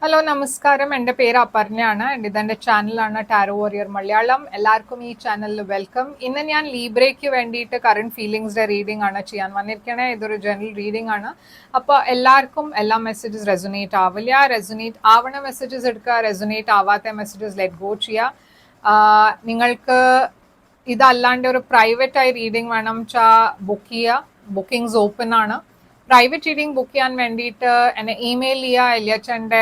Hello നമസ്കാരം. എൻ്റെ പേര് അപർണയാണ്. ഇതെൻ്റെ ചാനലാണ് ടാരോ വാരിയർ മലയാളം. എല്ലാവർക്കും ഈ ചാനലിൽ വെൽക്കം. ഇന്ന് ഞാൻ ലീബ്രയ്ക്ക് വേണ്ടിയിട്ട് കറണ്ട് ഫീലിങ്സിൻ്റെ റീഡിംഗ് ആണ് ചെയ്യാൻ വന്നിരിക്കണേ. ഇതൊരു ജനറൽ റീഡിംഗ് ആണ്. അപ്പോൾ എല്ലാവർക്കും എല്ലാ മെസ്സേജസ് റെസൊനേറ്റ് ആവില്ല. റെസൊനേറ്റ് ആവണ മെസ്സേജസ് എടുക്കുക, റെസൊനേറ്റ് ആവാത്ത മെസ്സേജസ് ലെറ്റ് ഗോ ചെയ്യുക. നിങ്ങൾക്ക് ഇതല്ലാണ്ട് ഒരു പ്രൈവറ്റ് ആയി റീഡിംഗ് വേണം വെച്ചാൽ ബുക്ക് ചെയ്യുക. ബുക്കിംഗ്സ് ഓപ്പൺ ആണ്. പ്രൈവറ്റ് റീഡിംഗ് ബുക്ക് ചെയ്യാൻ വേണ്ടിയിട്ട് എന്നെ ഇമെയിൽ ചെയ്യുക. എലിയച്ചൻ്റെ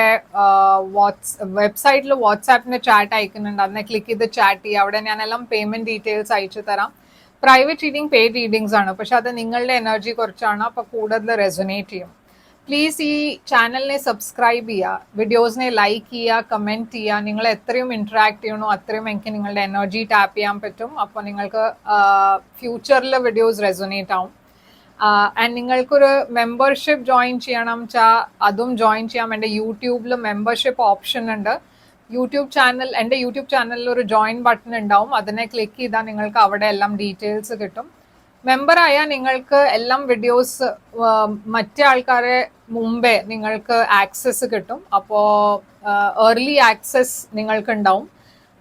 വെബ്സൈറ്റിൽ വാട്സാപ്പിൻ്റെ ചാറ്റ് അയക്കുന്നുണ്ട്. അതിനെ ക്ലിക്ക് ചെയ്ത് ചാറ്റ് ചെയ്യുക. അവിടെ ഞാനെല്ലാം പേയ്മെൻറ്റ് ഡീറ്റെയിൽസ് അയച്ചു തരാം. പ്രൈവറ്റ് റീഡിംഗ് പെയ്ഡ് റീഡിങ്സ് ആണ്, പക്ഷെ അത് നിങ്ങളുടെ എനർജി കുറച്ചാണ്, അപ്പോൾ കൂടുതൽ റെസൊനേറ്റ് ചെയ്യും. പ്ലീസ് ഈ ചാനലിനെ സബ്സ്ക്രൈബ് ചെയ്യുക, വീഡിയോസിനെ ലൈക്ക് ചെയ്യുക, കമൻറ്റ് ചെയ്യുക. നിങ്ങൾ എത്രയും ഇൻട്രാക്ട് ചെയ്യണോ അത്രയും എനിക്ക് നിങ്ങളുടെ എനർജി ടാപ്പ് ചെയ്യാൻ പറ്റും. അപ്പോൾ നിങ്ങൾക്ക് ഫ്യൂച്ചറിൽ വീഡിയോസ് റെസൊനേറ്റ് ആവും. ആൻഡ് നിങ്ങൾക്കൊരു മെമ്പർഷിപ്പ് ജോയിൻ ചെയ്യണം വെച്ചാൽ അതും ജോയിൻ ചെയ്യാം. എൻ്റെ യൂട്യൂബിൽ മെമ്പർഷിപ്പ് ഓപ്ഷൻ ഉണ്ട്. എൻ്റെ യൂട്യൂബ് ചാനലിൽ ഒരു ജോയിൻ ബട്ടൺ ഉണ്ടാവും. അതിനെ ക്ലിക്ക് ചെയ്താൽ നിങ്ങൾക്ക് അവിടെ എല്ലാം ഡീറ്റെയിൽസ് കിട്ടും. മെമ്പറായാൽ നിങ്ങൾക്ക് എല്ലാം വീഡിയോസ് മറ്റേ ആൾക്കാരെ മുമ്പേ നിങ്ങൾക്ക് ആക്സസ് കിട്ടും. അപ്പോൾ ഏർലി ആക്സസ് നിങ്ങൾക്ക് ഉണ്ടാവും.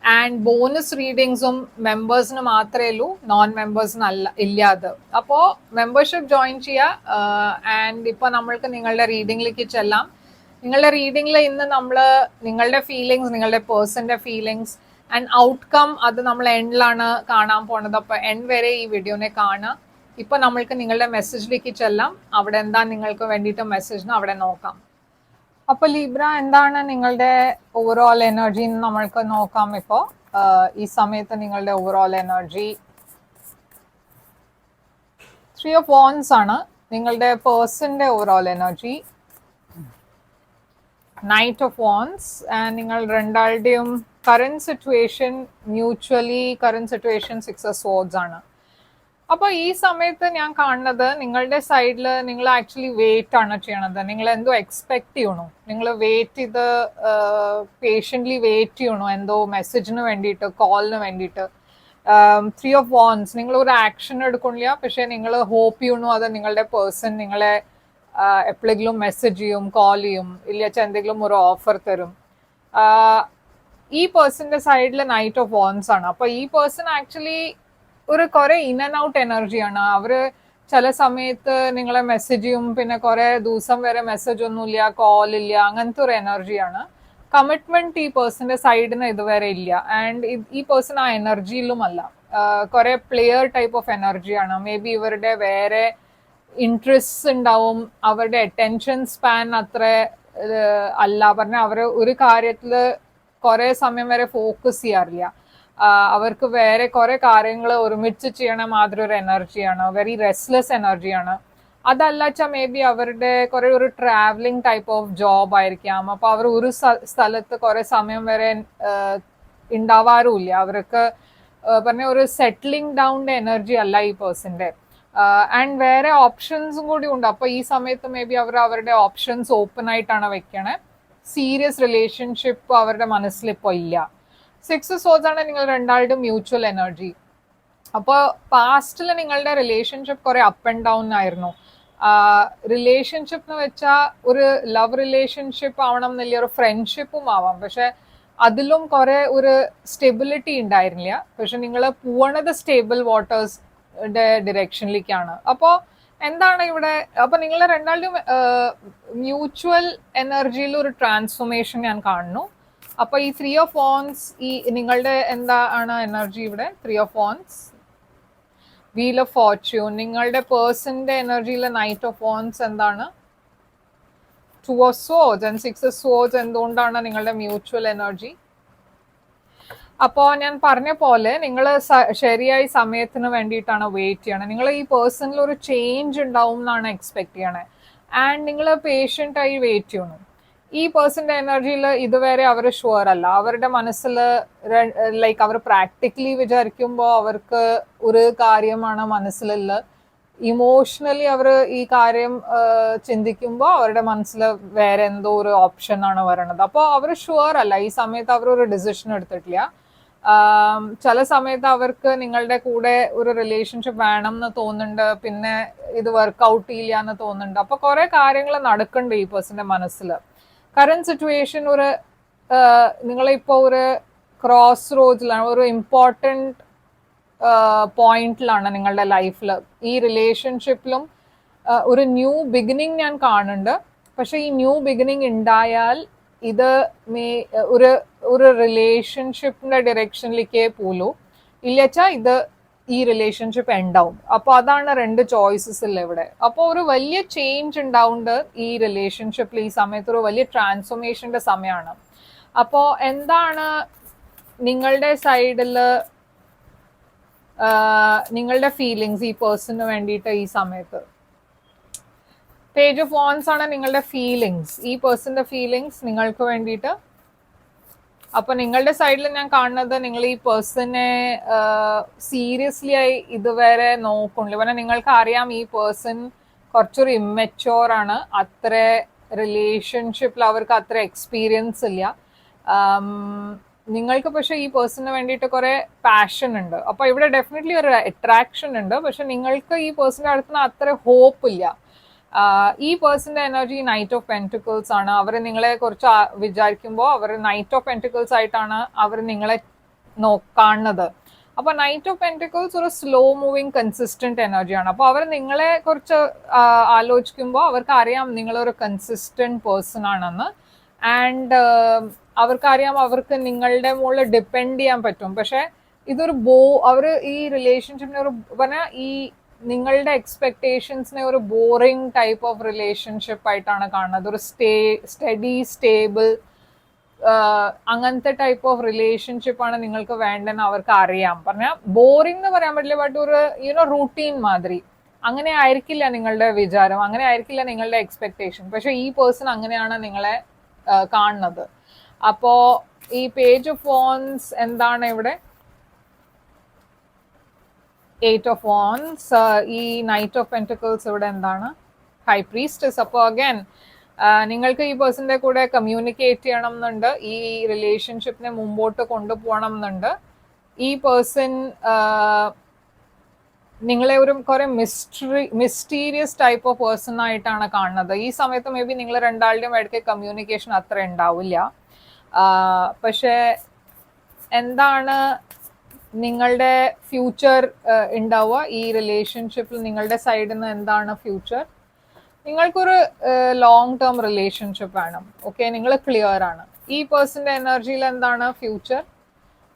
ആൻഡ് ബോണസ് റീഡിങ്സും മെമ്പേഴ്സിന് മാത്രമേ ഉള്ളൂ, നോൺ മെമ്പേഴ്സിന് ഇല്ലാതെ. അപ്പോൾ മെമ്പർഷിപ്പ് ജോയിൻ ചെയ്യുക. ആൻഡ് ഇപ്പോൾ നമ്മൾക്ക് നിങ്ങളുടെ റീഡിങ്ങിലേക്ക് ചെല്ലാം. നിങ്ങളുടെ റീഡിങ്ങിൽ ഇന്ന് നമ്മൾ നിങ്ങളുടെ ഫീലിങ്സ്, നിങ്ങളുടെ പേഴ്സൻ്റെ ഫീലിങ്സ് ആൻഡ് ഔട്ട്കം അത് നമ്മൾ എൻഡിലാണ് കാണാൻ പോണത്. അപ്പോൾ എൻഡ് വരെ ഈ വീഡിയോനെ കാണുക. ഇപ്പോൾ നമ്മൾക്ക് നിങ്ങളുടെ മെസ്സേജിലേക്ക് ചെല്ലാം. അവിടെ എന്താ നിങ്ങൾക്ക് വേണ്ടിയിട്ട് മെസ്സേജിന് അവിടെ നോക്കാം. അപ്പോൾ ലീബ്ര, എന്താണ് നിങ്ങളുടെ ഓവറോൾ എനർജി നമ്മൾക്ക് നോക്കാം. ഇപ്പോൾ ഈ സമയത്ത് നിങ്ങളുടെ ഓവറോൾ എനർജി 3 of Wands ആണ്. നിങ്ങളുടെ പേഴ്സന്റെ overall energy Knight of Wands. And നിങ്ങൾ രണ്ടാളുടെയും current situation, mutually current situation 6 of Swords ആണ്. അപ്പോൾ ഈ സമയത്ത് ഞാൻ കാണുന്നത് നിങ്ങളുടെ സൈഡിൽ നിങ്ങൾ ആക്ച്വലി വെയിറ്റ് ആണ് ചെയ്യണത്. നിങ്ങൾ എന്തോ എക്സ്പെക്ട് ചെയ്യണോ, നിങ്ങൾ വെയിറ്റ് ചെയ്ത് പേഷ്യൻ്റ്ലി വെയിറ്റ് ചെയ്യണോ എന്തോ മെസ്സേജിന് വേണ്ടിയിട്ട്, കോളിന് വേണ്ടിയിട്ട്. 3 of Wands, നിങ്ങൾ ഒരു ആക്ഷൻ എടുക്കണില്ല, പക്ഷെ നിങ്ങൾ ഹോപ്പ് ചെയ്യണോ അത് നിങ്ങളുടെ പേഴ്സൺ നിങ്ങളെ എപ്പോഴെങ്കിലും മെസ്സേജ് ചെയ്യും, കോൾ ചെയ്യും, ഇല്ല എന്തെങ്കിലും ഒരു ഓഫർ തരും. ഈ പേഴ്സന്റെ സൈഡിൽ Knight of Wands ആണ്. അപ്പോൾ ഈ പേഴ്സൺ ആക്ച്വലി ഒരു കുറെ ഇൻ ആൻഡ് ഔട്ട് എനർജിയാണ്. അവര് ചില സമയത്ത് നിങ്ങളെ മെസ്സേജ് ചെയ്യും, പിന്നെ കുറെ ദിവസം വരെ മെസ്സേജ് ഒന്നുമില്ല, കോൾ ഇല്ല, അങ്ങനത്തെ ഒരു എനർജിയാണ്. കമ്മിറ്റ്മെന്റ് ഈ പേഴ്സന്റെ സൈഡിന് ഇതുവരെ ഇല്ല. ആൻഡ് ഈ പേഴ്സൺ ആ എനർജിയിലും അല്ല. കുറെ പ്ലെയർ ടൈപ്പ് ഓഫ് എനർജിയാണ്. മേ ബി ഇവരുടെ വേറെ ഇൻട്രസ്റ്റ് ഉണ്ടാവും. അവരുടെ അറ്റൻഷൻ സ്പാൻ അത്ര അല്ല. പറഞ്ഞാൽ അവർ ഒരു കാര്യത്തിൽ കുറെ സമയം വരെ ഫോക്കസ് ചെയ്യാറില്ല. അവർക്ക് വേറെ കുറെ കാര്യങ്ങൾ ഒരുമിച്ച് ചെയ്യണ മാതിരി ഒരു എനർജിയാണ്. വെരി റെസ്റ്റ്ലെസ് എനർജിയാണ്. അതല്ല വെച്ചാൽ മേ ബി അവരുടെ കുറെ ഒരു ട്രാവലിംഗ് ടൈപ്പ് ഓഫ് ജോബ് ആയിരിക്കാം. അപ്പൊ അവർ ഒരു സ്ഥലത്ത് കുറെ സമയം വരെ ഉണ്ടാവാറുമില്ല. അവർക്ക് പറഞ്ഞ ഒരു സെറ്റിലിംഗ് ഡൗണിന്റെ എനർജി അല്ല ഈ പേഴ്സന്റെ. ആൻഡ് വേറെ ഓപ്ഷൻസും കൂടി ഉണ്ട്. അപ്പൊ ഈ സമയത്ത് മേ ബി അവരുടെ ഓപ്ഷൻസ് ഓപ്പൺ ആയിട്ടാണ് വെക്കണേ. സീരിയസ് റിലേഷൻഷിപ്പ് അവരുടെ മനസ്സിൽ ഇപ്പോൾ ഇല്ല. 6 of Swords ആണ് നിങ്ങൾ രണ്ടാളുടെ മ്യൂച്വൽ എനർജി. അപ്പോൾ പാസ്റ്റിൽ നിങ്ങളുടെ റിലേഷൻഷിപ്പ് കുറെ അപ്പ് ആൻഡ് ഡൗൺ ആയിരുന്നു. റിലേഷൻഷിപ്പ് എന്ന് വെച്ചാൽ ഒരു ലവ് റിലേഷൻഷിപ്പ് ആവണം എന്നില്ല, ഒരു ഫ്രണ്ട്ഷിപ്പും ആവാം. പക്ഷെ അതിലും കുറെ ഒരു സ്റ്റെബിലിറ്റി ഉണ്ടായിരുന്നില്ല. പക്ഷെ നിങ്ങൾ പോണത് സ്റ്റേബിൾ വാട്ടേഴ്സിന്റെ ഡിറക്ഷനിലേക്കാണ്. അപ്പോൾ എന്താണ് ഇവിടെ, അപ്പൊ നിങ്ങൾ രണ്ടാളുടെയും മ്യൂച്വൽ എനർജിയിൽ ഒരു ട്രാൻസ്ഫോർമേഷൻ ഞാൻ കാണുന്നു. അപ്പൊ ഈ 3 of Wands ഈ നിങ്ങളുടെ എന്താണ് എനർജി ഇവിടെ? 3 of Wands, Wheel of Fortune. നിങ്ങളുടെ പേഴ്സന്റെ എനർജിയിലെ Knight of Wands എന്താണ്? 2 of Swords and 6 of Swords. എന്തുകൊണ്ടാണ് നിങ്ങളുടെ മ്യൂച്വൽ എനർജി? അപ്പോൾ ഞാൻ പറഞ്ഞ പോലെ നിങ്ങൾ ശരിയായ സമയത്തിന് വേണ്ടിയിട്ടാണ് വെയിറ്റ് ചെയ്യണത്. നിങ്ങൾ ഈ പേഴ്സണിൽ ഒരു ചേഞ്ച് ഉണ്ടാവും എന്നാണ് എക്സ്പെക്ട് ചെയ്യണേ. ആൻഡ് നിങ്ങൾ പേഷ്യൻ്റായി വെയിറ്റ് ചെയ്യണം. ഈ പേഴ്സന്റെ എനർജിയിൽ ഇതുവരെ അവർ ഷുവർ അല്ല. അവരുടെ മനസ്സിൽ ലൈക്ക് അവർ പ്രാക്ടിക്കലി വിചാരിക്കുമ്പോൾ അവർക്ക് ഒരു കാര്യമാണ് മനസ്സിലുള്ള. ഇമോഷണലി അവർ ഈ കാര്യം ചിന്തിക്കുമ്പോൾ അവരുടെ മനസ്സിൽ വേറെ എന്തോ ഒരു ഓപ്ഷൻ ആണ് വരണത്. അപ്പോൾ അവർ ഷുവർ അല്ല. ഈ സമയത്ത് അവർ ഒരു ഡിസിഷൻ എടുത്തിട്ടില്ല. ചില സമയത്ത് അവർക്ക് നിങ്ങളുടെ കൂടെ ഒരു റിലേഷൻഷിപ്പ് വേണം എന്ന് തോന്നുന്നുണ്ട്, പിന്നെ ഇത് വർക്ക്ഔട്ട് ചെയ്യില്ല എന്ന് തോന്നുന്നുണ്ട്. അപ്പൊ കുറെ കാര്യങ്ങൾ നടക്കുന്നുണ്ട് ഈ പേഴ്സന്റെ മനസ്സിൽ. കറന്റ് സിറ്റുവേഷൻ ഒരു നിങ്ങളിപ്പോൾ ഒരു ക്രോസ് റോഡിലാണ്, ഒരു ഇമ്പോർട്ടൻറ്റ് പോയിന്റിലാണ് നിങ്ങളുടെ ലൈഫിൽ. ഈ റിലേഷൻഷിപ്പിലും ഒരു ന്യൂ ബിഗിനിങ് ഞാൻ കാണുന്നുണ്ട്. പക്ഷെ ഈ ന്യൂ ബിഗിനിങ് ഉണ്ടായാൽ ഇത് ഒരു ഒരു റിലേഷൻഷിപ്പിന്റെ ഡയറക്ഷനിലേക്കേ പോലൂ, ഇല്ലച്ചാ ഇത് ഈ റിലേഷൻഷിപ്പ് ഉണ്ടാവും. അപ്പോൾ അതാണ് രണ്ട് ചോയ്സസ് ഇല്ല ഇവിടെ. അപ്പോൾ ഒരു വലിയ ചേഞ്ച് ഉണ്ടാവുന്നുണ്ട് ഈ റിലേഷൻഷിപ്പിൽ. ഈ സമയത്ത് ഒരു വലിയ ട്രാൻസ്ഫോർമേഷന്റെ സമയമാണ്. അപ്പോൾ എന്താണ് നിങ്ങളുടെ സൈഡിൽ നിങ്ങളുടെ ഫീലിങ്സ് ഈ പേഴ്സണിന് വേണ്ടിയിട്ട് ഈ സമയത്ത്? പേജ് ഓഫ് വാൻസ് ആണ് നിങ്ങളുടെ ഫീലിങ്സ്, ഈ പേഴ്സന്റെ ഫീലിങ്സ് നിങ്ങൾക്ക് വേണ്ടിയിട്ട്. അപ്പൊ നിങ്ങളുടെ സൈഡിൽ ഞാൻ കാണുന്നത് നിങ്ങൾ ഈ പേഴ്സണെ സീരിയസ്ലി ആയി ഇതുവരെ നോക്കുന്നില്ല. പിന്നെ നിങ്ങൾക്ക് അറിയാം ഈ പേഴ്സൺ കുറച്ചൊരു ഇമ്മച്യോർ ആണ്, അത്ര റിലേഷൻഷിപ്പിൽ അവർക്ക് അത്ര എക്സ്പീരിയൻസ് ഇല്ല. നിങ്ങൾക്ക് പക്ഷെ ഈ പേഴ്സണിന് വേണ്ടിയിട്ട് കുറെ പാഷൻ ഉണ്ട്. അപ്പൊ ഇവിടെ ഡെഫിനറ്റ്ലി ഒരു അട്രാക്ഷൻ ഉണ്ട്. പക്ഷെ നിങ്ങൾക്ക് ഈ പേഴ്സണിന്റെ അടുത്ത് അത്ര ഹോപ്പ് ഇല്ല. ഈ പേഴ്സന്റെ എനർജി നൈറ്റ് ഓഫ് പെന്റിക്കിൾസ് ആണ്. അവർ നിങ്ങളെ കുറിച്ച് വിചാരിക്കുമ്പോൾ അവർ നൈറ്റ് ഓഫ് പെന്റിക്കിൾസ് ആയിട്ടാണ് അവർ നിങ്ങളെ കാണുന്നത്. അപ്പൊ നൈറ്റ് ഓഫ് പെന്റിക്കിൾസ് ഒരു സ്ലോ മൂവിങ് കൺസിസ്റ്റന്റ് എനർജിയാണ്. അപ്പൊ അവർ നിങ്ങളെ കുറിച്ച് ആലോചിക്കുമ്പോൾ അവർക്ക് അറിയാം നിങ്ങളൊരു കൺസിസ്റ്റന്റ് പേഴ്സൺ ആണെന്ന്. ആൻഡ് അവർക്കറിയാം അവർക്ക് നിങ്ങളുടെ മുകളിൽ ഡിപ്പെൻഡ് ചെയ്യാൻ പറ്റും. പക്ഷെ ഇതൊരു അവർ ഈ റിലേഷൻഷിപ്പിനെ ഒരു പറഞ്ഞാൽ ഈ നിങ്ങളുടെ എക്സ്പെക്ടേഷൻസിനെ ഒരു ബോറിംഗ് ടൈപ്പ് ഓഫ് റിലേഷൻഷിപ്പ് ആയിട്ടാണ് കാണുന്നത്. ഒരു സ്റ്റഡി സ്റ്റേബിൾ അങ്ങനത്തെ ടൈപ്പ് ഓഫ് റിലേഷൻഷിപ്പ് ആണ് നിങ്ങൾക്ക് വേണ്ടെന്ന് അവർക്ക് അറിയാം. പറഞ്ഞാൽ ബോറിംഗ് എന്ന് പറയാൻ പറ്റില്ല, ബട്ട് ഒരു റൂട്ടീൻ മാതിരി. അങ്ങനെ ആയിരിക്കില്ല നിങ്ങളുടെ വിചാരം, അങ്ങനെ ആയിരിക്കില്ല നിങ്ങളുടെ എക്സ്പെക്ടേഷൻ. പക്ഷെ ഈ പേഴ്സൺ അങ്ങനെയാണ് നിങ്ങളെ കാണുന്നത്. അപ്പോ ഈ പേജ് ഓഫ് വാൻസ് എന്താണ് ഇവിടെ? 8 of Wands, ഈ നൈറ്റ് ഓഫ് പെന്റിക്കിൾസ് ഇവിടെ എന്താണ്? High priestess. അപ്പോൾ അഗൈൻ നിങ്ങൾക്ക് ഈ പേഴ്സന്റെ കൂടെ കമ്മ്യൂണിക്കേറ്റ് ചെയ്യണം എന്നുണ്ട്, ഈ റിലേഷൻഷിപ്പിനെ മുമ്പോട്ട് കൊണ്ടുപോകണം എന്നുണ്ട്. ഈ പേഴ്സൺ നിങ്ങളെ ഒരു കുറെ മിസ്റ്റീരിയസ് ടൈപ്പ് ഓഫ് പേഴ്സൺ ആയിട്ടാണ് കാണുന്നത്. ഈ സമയത്ത് മേ ബി നിങ്ങൾ രണ്ടാളുടെയും ഇടയ്ക്ക് കമ്മ്യൂണിക്കേഷൻ അത്ര ഉണ്ടാവില്ല. പക്ഷെ എന്താണ് നിങ്ങളുടെ ഫ്യൂച്ചർ ഉണ്ടാവുക ഈ റിലേഷൻഷിപ്പിൽ? നിങ്ങളുടെ സൈഡിൽ നിന്ന് എന്താണ് ഫ്യൂച്ചർ? നിങ്ങൾക്കൊരു ലോങ് ടേം റിലേഷൻഷിപ്പ് വേണം. ഓക്കെ, നിങ്ങൾ ക്ലിയർ ആണ്. ഈ പേഴ്സന്റെ എനർജിയിൽ എന്താണ് ഫ്യൂച്ചർ?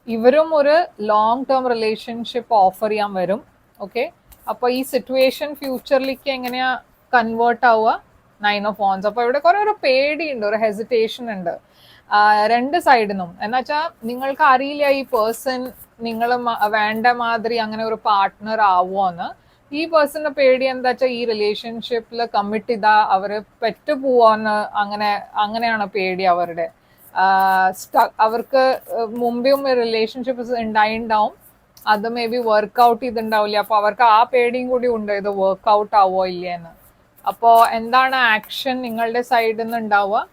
ഇവരും ഒരു ലോങ് ടേം റിലേഷൻഷിപ്പ് ഓഫർ ചെയ്യാൻ വരും. ഓക്കെ, അപ്പൊ ഈ സിറ്റുവേഷൻ ഫ്യൂച്ചറിലേക്ക് എങ്ങനെയാ കൺവേർട്ട് ആവുക? 9 of Wands. അപ്പൊ ഇവിടെ കുറെ ഒരു പേടിയുണ്ട്, ഒരു ഹെസിറ്റേഷൻ ഉണ്ട് രണ്ട് സൈഡിനും. എന്നുവെച്ചാൽ നിങ്ങൾക്ക് അറിയില്ല ഈ പേഴ്സൺ നിങ്ങൾ വേണ്ട മാതിരി അങ്ങനെ ഒരു പാർട്ട്ണർ ആവുമോന്ന്. ഈ പേഴ്സന്റെ പേടി എന്താ വെച്ചാൽ ഈ റിലേഷൻഷിപ്പിൽ കമ്മിറ്റ് ചെയ്താ അവര് പെറ്റുപോവാന്ന്, അങ്ങനെയാണ് പേടി അവരുടെ. അവർക്ക് മുമ്പും റിലേഷൻഷിപ്പ് ഉണ്ടാവും, അത് മേ ബി വർക്ക്ഔട്ട് ചെയ്തിട്ടുണ്ടാവില്ല. അപ്പൊ അവർക്ക് ആ പേടിയും കൂടി ഉണ്ട്, ഇത് വർക്ക്ഔട്ട് ആവോ ഇല്ലേന്ന്. അപ്പോ എന്താണ് ആക്ഷൻ നിങ്ങളുടെ സൈഡിൽ നിന്ന് ഉണ്ടാവുക?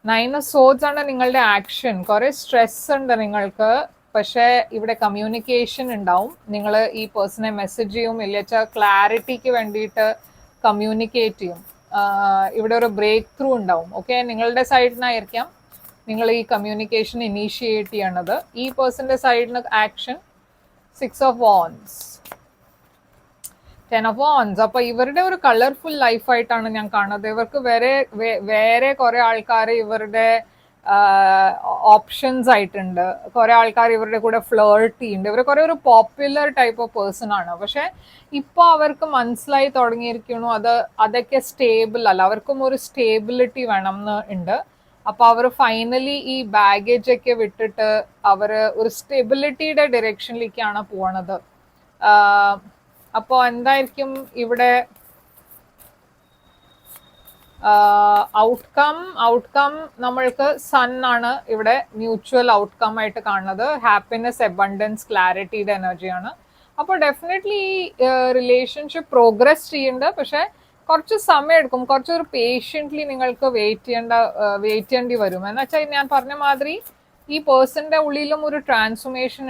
9 of Swords ആണ് നിങ്ങളുടെ ആക്ഷൻ. കുറെ സ്ട്രെസ് ഉണ്ട് നിങ്ങൾക്ക്, പക്ഷെ ഇവിടെ കമ്മ്യൂണിക്കേഷൻ ഉണ്ടാവും. നിങ്ങൾ ഈ പേഴ്സണെ മെസ്സേജ് ചെയ്യും, ഇല്ലച്ച ക്ലാരിറ്റിക്ക് വേണ്ടിയിട്ട് കമ്മ്യൂണിക്കേറ്റ് ചെയ്യും. ഇവിടെ ഒരു ബ്രേക്ക് ത്രൂ ഉണ്ടാവും. ഓക്കെ, നിങ്ങളുടെ സൈഡിൽ നിന്നായിരിക്കാം നിങ്ങൾ ഈ കമ്മ്യൂണിക്കേഷൻ ഇനീഷ്യേറ്റ് ചെയ്യണത്. ഈ പേഴ്സന്റെ സൈഡിന് action 6 of Wands, 10 of Wands. അപ്പൊ ഇവരുടെ ഒരു കളർഫുൾ ലൈഫായിട്ടാണ് ഞാൻ കാണുന്നത്. ഇവർക്ക് വേറെ കുറെ ആൾക്കാർ ഇവരുടെ ഓപ്ഷൻസ് ആയിട്ടുണ്ട്. കുറെ ആൾക്കാർ ഇവരുടെ കൂടെ ഫ്ലേർട്ട് ചെയ്യുന്നുണ്ട്. ഇവർ കുറെ ഒരു പോപ്പുലർ ടൈപ്പ് ഓഫ് പേഴ്സൺ ആണ്. പക്ഷെ ഇപ്പൊ അവർക്ക് മനസ്സിലായി തുടങ്ങിയിരിക്കണു അതൊക്കെ സ്റ്റേബിൾ അല്ല, അവർക്കും ഒരു സ്റ്റേബിലിറ്റി വേണം എന്ന് ഉണ്ട്. അപ്പൊ അവർ ഫൈനലി ഈ ബാഗേജ് ഒക്കെ വിട്ടിട്ട് അവര് ഒരു സ്റ്റെബിലിറ്റിയുടെ ഡയറക്ഷനിലേക്കാണ് പോണത്. അപ്പോൾ എന്തായിരിക്കും ഇവിടെ ഔട്ട്കം നമ്മൾക്ക് സൺ ആണ് ഇവിടെ മ്യൂച്വൽ ഔട്ട്കം ആയിട്ട് കാണുന്നത്. ഹാപ്പിനെസ്, അബണ്ടൻസ്, ക്ലാരിറ്റിയുടെ എനർജിയാണ്. അപ്പോൾ ഡെഫിനറ്റ്ലി ഈ റിലേഷൻഷിപ്പ് പ്രോഗ്രസ് ചെയ്യുന്നുണ്ട്. പക്ഷെ കുറച്ച് സമയം എടുക്കും, കുറച്ചൊരു പേഷ്യൻ്റ്ലി നിങ്ങൾക്ക് വെയിറ്റ് ചെയ്യേണ്ടി വരും. എന്ന് വെച്ചാൽ ഞാൻ പറഞ്ഞ മാതിരി ഈ പേഴ്സന്റെ ഉള്ളിലും ഒരു ട്രാൻസ്ഫോർമേഷൻ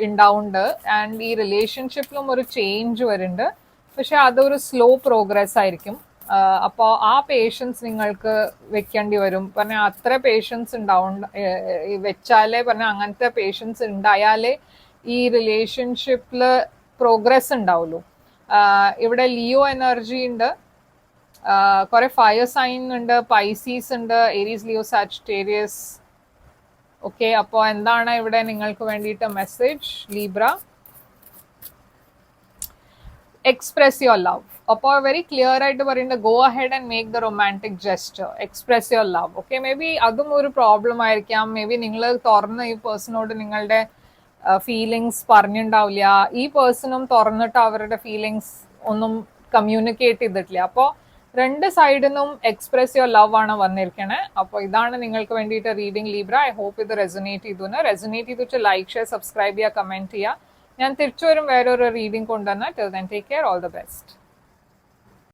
ഉണ്ടാവുന്നുണ്ട്. ആൻഡ് ഈ റിലേഷൻഷിപ്പിലും ഒരു ചേഞ്ച് വരുന്നുണ്ട്. പക്ഷെ അതൊരു സ്ലോ പ്രോഗ്രസ് ആയിരിക്കും. അപ്പോൾ ആ പേഷ്യൻസ് നിങ്ങൾക്ക് വെക്കേണ്ടി വരും. പറഞ്ഞാൽ അത്ര പേഷ്യൻസ് വെച്ചാലേ പറഞ്ഞാൽ അങ്ങനത്തെ പേഷ്യൻസ് ഉണ്ടായാലേ ഈ റിലേഷൻഷിപ്പിൽ പ്രോഗ്രസ് ഉണ്ടാവുള്ളൂ. ഇവിടെ ലിയോ എനർജി ഉണ്ട്, കുറെ ഫയർ സൈൻ ഉണ്ട്, പൈസീസ് ഉണ്ട്, ഏരീസ്, ലിയോ, സാജിറ്റേറിയസ്. ഓക്കെ, അപ്പോൾ എന്താണ് ഇവിടെ നിങ്ങൾക്ക് വേണ്ടിയിട്ട് message Libra? Express your love. അപ്പോൾ വെരി ക്ലിയർ ആയിട്ട് പറയുന്നത് go ahead and make the romantic gesture, express your love. Okay, may be അതും ഒരു പ്രോബ്ലം ആയിരിക്കാം. മേ ബി നിങ്ങൾ തുറന്ന് ഈ പേഴ്സണോട് നിങ്ങളുടെ ഫീലിങ്സ് പറഞ്ഞിട്ടുണ്ടാവില്ല, ഈ പേഴ്സണും തുറന്നിട്ട് അവരുടെ ഫീലിങ്സ് ഒന്നും കമ്മ്യൂണിക്കേറ്റ് ചെയ്തിട്ടില്ല. അപ്പോൾ രണ്ട് സൈഡിനും എക്സ്പ്രസ് യുവർ ലവ് ആണ് വന്നിരിക്കണേ. അപ്പോൾ ഇതാണ് നിങ്ങൾക്ക് വേണ്ടിയിട്ട് റീഡിംഗ് ലീബ്ര. ഐ ഹോപ്പ് ഇത് റെസൊനേറ്റ് ചെയ്തിട്ട് ലൈക്ക്, ഷെയർ, സബ്സ്ക്രൈബ് ചെയ്യുക, കമൻറ്റ് ചെയ്യുക. ഞാൻ തിരിച്ചു വരും വേറൊരു റീഡിംഗ് കൊണ്ടുവന്നാൽ. Till then take care, all the best.